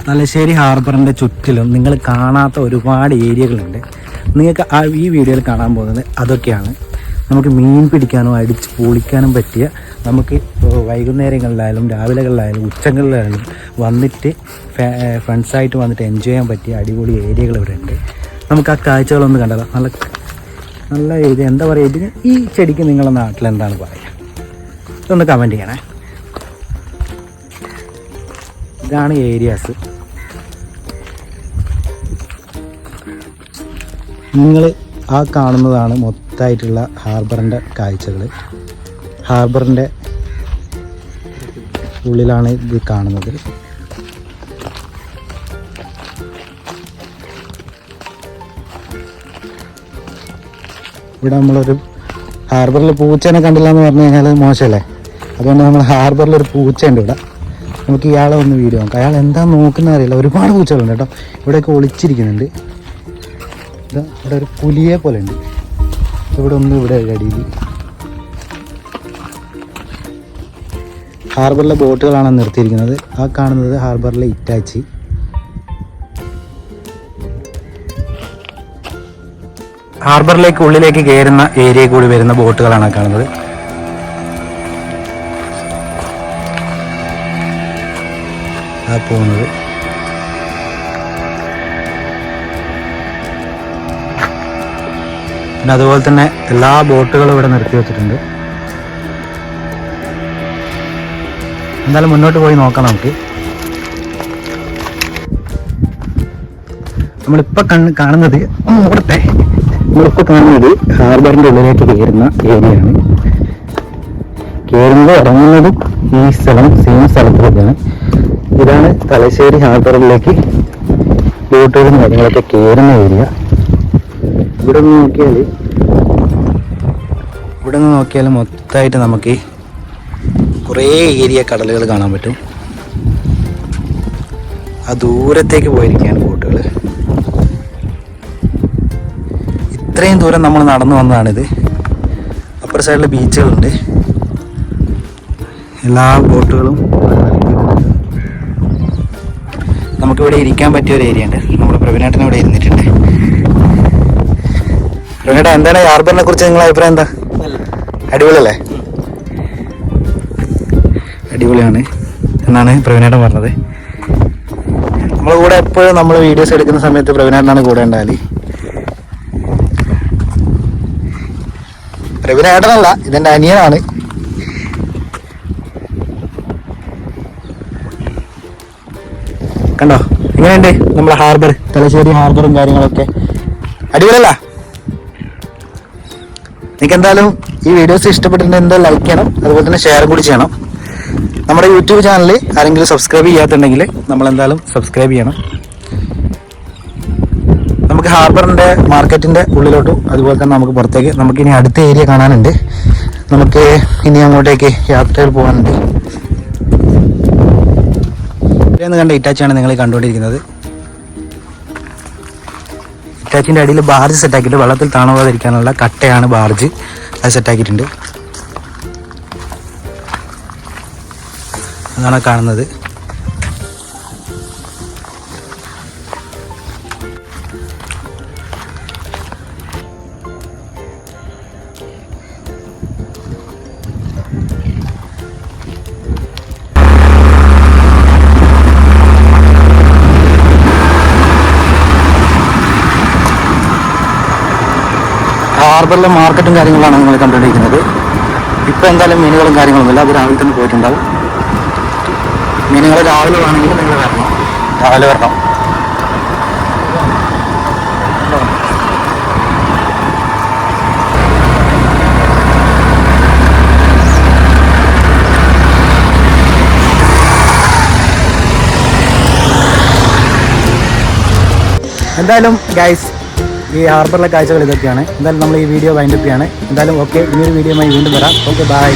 തലശ്ശേരി ഹാർബറിൻ്റെ ചുറ്റിലും നിങ്ങൾ കാണാത്ത ഒരുപാട് ഏരിയകളുണ്ട്. നിങ്ങൾക്ക് ഈ വീഡിയോയിൽ കാണാൻ പോകുന്നത് അതൊക്കെയാണ്. നമുക്ക് മീൻ പിടിക്കാനും അടിച്ച് പൊളിക്കാനും പറ്റിയ, നമുക്ക് വൈകുന്നേരങ്ങളിലായാലും രാവിലെകളിലായാലും ഉച്ചകളിലായാലും വന്നിട്ട് ഫ്രണ്ട്സായിട്ട് വന്നിട്ട് എൻജോയ് ചെയ്യാൻ പറ്റിയ അടിപൊളി ഏരിയകൾ ഇവിടെ ഉണ്ട്. നമുക്ക് ആ കാഴ്ചകളൊന്ന് കണ്ടാലോ? നല്ല ഏരിയ. എന്താ പറയുക, ഇതിന് ഈ ചെടിക്ക് നിങ്ങളുടെ നാട്ടിൽ എന്താണ് പറയുക? ഇതൊന്ന് കമൻറ്റ് ചെയ്യണേ. ഇതാണ് ഏരിയാസ്. നിങ്ങൾ ആ കാണുന്നതാണ് മൊത്തമായിട്ടുള്ള ഹാർബറിൻ്റെ കാഴ്ചകൾ. ഹാർബറിൻ്റെ ഉള്ളിലാണ് ഇത് കാണുന്നത്. ഇവിടെ നമ്മളൊരു ഹാർബറിൽ പൂച്ചേനെ കണ്ടില്ല എന്ന് പറഞ്ഞു കഴിഞ്ഞാൽ മോശമല്ലേ? അതുകൊണ്ട് നമ്മൾ ഹാർബറിലൊരു പൂച്ചയുണ്ട് ഇവിടെ. നമുക്ക് ഇയാളെ ഒന്ന് വീഡിയോ നോക്കാം. അയാൾ എന്താ നോക്കുന്നത് അറിയില്ല. ഒരുപാട് പൂച്ചകളുണ്ട് കേട്ടോ. ഇവിടെയൊക്കെ ഒളിച്ചിരിക്കുന്നുണ്ട്. ഇവിടെ ഒരു പുലിയെ പോലെ ഉണ്ട്. ഇവിടെ ഒന്ന് ഇവിടെ അടിയിൽ. ഹാർബറിലെ ബോട്ടുകളാണ് നിർത്തിയിരിക്കുന്നത്. ആ കാണുന്നത് ഹാർബറിലെ ഇറ്റാച്ചി. ഹാർബറിലേക്ക് ഉള്ളിലേക്ക് കയറുന്ന ഏരിയയിൽ കൂടി വരുന്ന ബോട്ടുകളാണ് കാണുന്നത്. ആ പോകുന്നത് പിന്നെ അതുപോലെ തന്നെ എല്ലാ ബോട്ടുകളും ഇവിടെ നിർത്തി വെച്ചിട്ടുണ്ട്. എന്തായാലും മുന്നോട്ട് പോയി നോക്കാം നമുക്ക്. നമ്മളിപ്പോൾ കാണുന്നത് നമ്മളിപ്പോൾ കാണുന്നത് ഹാർബറിൻ്റെ ഉള്ളിലേക്ക് കയറുന്ന ഏരിയയാണ്. കയറുന്നത് ഇറങ്ങുന്നതും ഈ സ്ഥലം സെയിം സ്ഥലത്തിലേക്കാണ്. ഇതാണ് തലശ്ശേരി ഹാർബറിലേക്ക് ബോട്ടുകളും കാര്യങ്ങളൊക്കെ കയറുന്ന ഏരിയ. ഇവിടെ നിന്ന് നോക്കിയാൽ മൊത്തമായിട്ട് നമുക്ക് കുറേ ഏരിയ കടലുകൾ കാണാൻ പറ്റും. ആ ദൂരത്തേക്ക് പോയിരിക്കുകയാണ് ബോട്ടുകൾ. ഇത്രയും ദൂരം നമ്മൾ നടന്നു വന്നതാണിത്. അപ്പുറ സൈഡിൽ ബീച്ചുകളുണ്ട്. എല്ലാ ബോട്ടുകളും നമുക്കിവിടെ ഇരിക്കാൻ പറ്റിയ ഒരു ഏരിയ ഉണ്ട്. നമ്മുടെ പ്രവീണേട്ടൻ ഇവിടെ ഇരുന്നിട്ടുണ്ട്. പ്രവീണേട്ടൻ, എന്താണ് ഹാർബറിനെ കുറിച്ച് നിങ്ങളുടെ അഭിപ്രായം? എന്താ? അടിപൊളിയല്ലേ? അടിപൊളിയാണ് എന്നാണ് പ്രവീണേട്ടൻ പറഞ്ഞത്. നമ്മളെ കൂടെ എപ്പോഴും നമ്മൾ വീഡിയോസ് എടുക്കുന്ന സമയത്ത് പ്രവീണേട്ടനാണ് കൂടെ ഉണ്ടായാൽ. പ്രവീണേട്ടനല്ല, ഇതെൻ്റെ അനിയനാണ്. കണ്ടോ എങ്ങനെയുണ്ട് നമ്മളെ ഹാർബർ? തലശ്ശേരി ഹാർബറും കാര്യങ്ങളൊക്കെ അടിപൊളിയല്ല? നിങ്ങൾക്ക് എന്തായാലും ഈ വീഡിയോസ് ഇഷ്ടപ്പെട്ടിട്ടുണ്ടെങ്കിൽ എന്തായാലും ലൈക്ക് ചെയ്യണം, അതുപോലെ തന്നെ ഷെയറും കൂടി ചെയ്യണം. നമ്മുടെ യൂട്യൂബ് ചാനൽ ആരെങ്കിലും സബ്സ്ക്രൈബ് ചെയ്യാത്തുണ്ടെങ്കിൽ നമ്മളെന്തായാലും സബ്സ്ക്രൈബ് ചെയ്യണം. നമുക്ക് ഹാർബറിൻ്റെ മാർക്കറ്റിൻ്റെ ഉള്ളിലോട്ടും അതുപോലെ തന്നെ നമുക്ക് പുറത്തേക്ക് നമുക്കിനി അടുത്ത ഏരിയ കാണാനുണ്ട്. നമുക്ക് ഇനി അങ്ങോട്ടേക്ക് യാത്രയിൽ പോകാനുണ്ട്. എന്ന് കണ്ട ഇറ്റാച്ചിയാണ് നിങ്ങൾ കണ്ടുകൊണ്ടിരിക്കുന്നത്. ഇറ്റാച്ചിൻ്റെ അടിയിൽ ബാർജ് സെറ്റാക്കിയിട്ട് വെള്ളത്തിൽ താണുപോകാതിരിക്കാനുള്ള കട്ടയാണ് ബാർജ്. അത് സെറ്റാക്കിയിട്ടുണ്ട്. അതാണ് കാണുന്നത്. ഹാർബറിലെ മാർക്കറ്റും കാര്യങ്ങളാണ് നിങ്ങൾ കണ്ടുകൊണ്ടിരിക്കുന്നത്. ഇപ്പോൾ എന്തായാലും മീനുകളും കാര്യങ്ങളൊന്നുമില്ല. അത് രാവിലെ തന്നെ പോയിട്ടുണ്ടാവും. മീനുകൾ രാവിലെ വേണമെങ്കിൽ നിങ്ങൾ വരണം, രാവിലെ വരണം. എന്തായാലും ഗൈസ്, ഈ ഹാർബറിലെ കാഴ്ചകൾ ഇതൊക്കെയാണ്. എന്തായാലും നമ്മൾ ഈ വീഡിയോ വൈൻഡപ്പ് ചെയ്യാണ്. എന്തായാലും ഓക്കെ, ഇനിയൊരു വീഡിയോയുമായി വീണ്ടും വരാം. Okay, by.